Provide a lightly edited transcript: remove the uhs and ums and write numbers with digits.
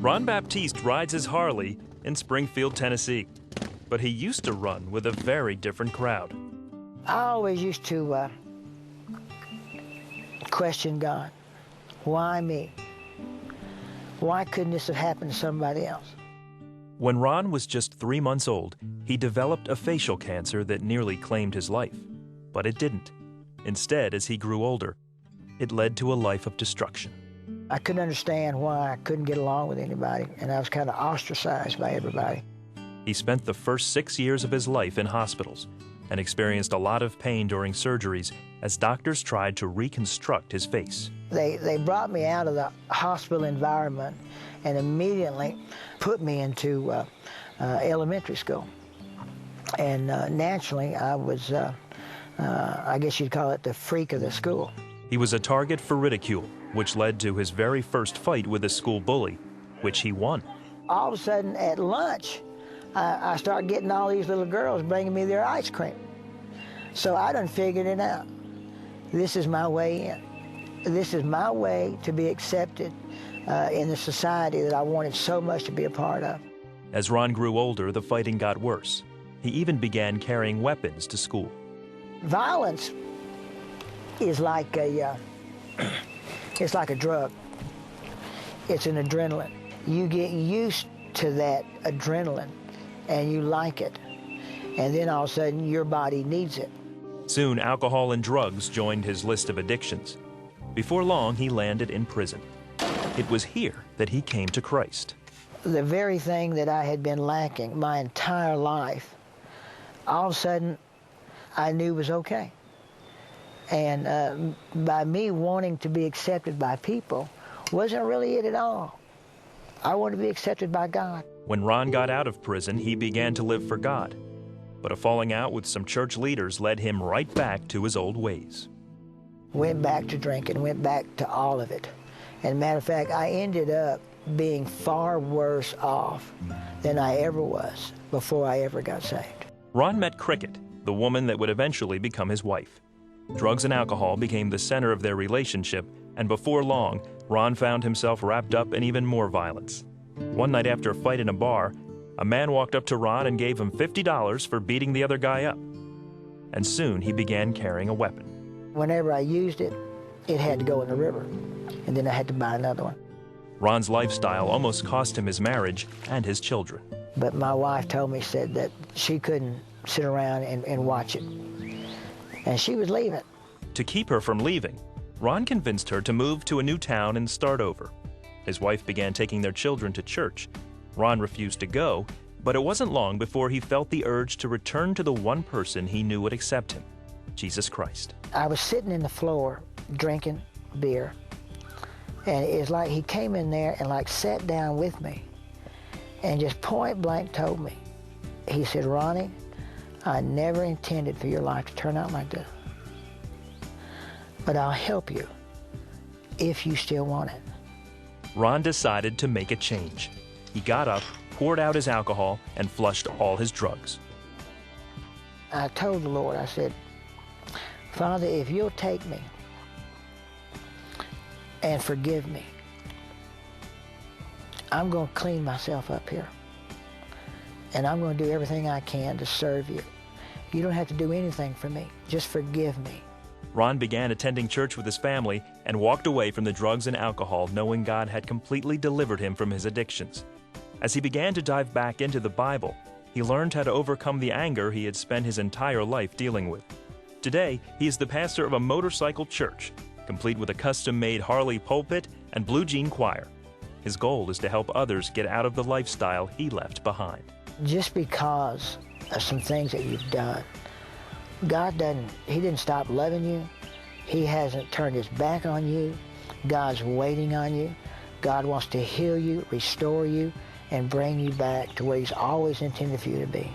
Ron Baptiste rides his Harley in Springfield, Tennessee, but he used to run with a very different crowd. I always used to question God. Why me? Why couldn't this have happened to somebody else? When Ron was just 3 months old, he developed a facial cancer that nearly claimed his life. But it didn't. Instead, as he grew older, it led to a life of destruction. I couldn't understand why I couldn't get along with anybody, and I was kind of ostracized by everybody. He spent the first 6 years of his life in hospitals and experienced a lot of pain during surgeries as doctors tried to reconstruct his face. They brought me out of the hospital environment and immediately put me into elementary school. And naturally, I was, I guess you'd call it the freak of the school. He was a target for ridicule, which led to his very first fight with a school bully, which he won. All of a sudden, at lunch, I started getting all these little girls bringing me their ice cream. So I done figured it out. This is my way in. This is my way to be accepted in the society that I wanted so much to be a part of. As Ron grew older, the fighting got worse. He even began carrying weapons to school. Violence is like a, it's like a drug. It's an adrenaline. You get used to that adrenaline and you like it. And then all of a sudden your body needs it. Soon, alcohol and drugs joined his list of addictions. Before long, he landed in prison. It was here that he came to Christ. The very thing that I had been lacking my entire life, all of a sudden, I knew was okay. And by me wanting to be accepted by people wasn't really it at all. I wanted to be accepted by God. When Ron got out of prison, he began to live for God. But a falling out with some church leaders led him right back to his old ways. Went back to drinking, went back to all of it. And matter of fact, I ended up being far worse off than I ever was before I ever got saved. Ron met Cricket, the woman that would eventually become his wife. Drugs and alcohol became the center of their relationship, and before long, Ron found himself wrapped up in even more violence. One night after a fight in a bar, a man walked up to Ron and gave him $50 for beating the other guy up. And soon he began carrying a weapon. Whenever I used it, it had to go in the river, and then I had to buy another one. Ron's lifestyle almost cost him his marriage and his children. But my wife told me, said that she couldn't sit around and watch it. And she was leaving. To keep her from leaving, Ron convinced her to move to a new town and start over. His wife began taking their children to church. Ron refused to go, but it wasn't long before he felt the urge to return to the one person he knew would accept him, Jesus Christ. I was sitting in the floor drinking beer, and it's like he came in there and like sat down with me and just point blank told me, he said, "Ronnie, I never intended for your life to turn out like this, but I'll help you if you still want it." Ron decided to make a change. He got up, poured out his alcohol, and flushed all his drugs. I told the Lord, I said, "Father, if you'll take me and forgive me, I'm going to clean myself up here. And I'm going to do everything I can to serve you. You don't have to do anything for me. Just forgive me." Ron began attending church with his family and walked away from the drugs and alcohol, knowing God had completely delivered him from his addictions. As he began to dive back into the Bible, he learned how to overcome the anger he had spent his entire life dealing with. Today, he is the pastor of a motorcycle church, complete with a custom-made Harley pulpit and blue jean choir. His goal is to help others get out of the lifestyle he left behind. Just because of some things that you've done, God he didn't stop loving you. He hasn't turned his back on you. God's waiting on you. God wants to heal you, restore you, and bring you back to where he's always intended for you to be.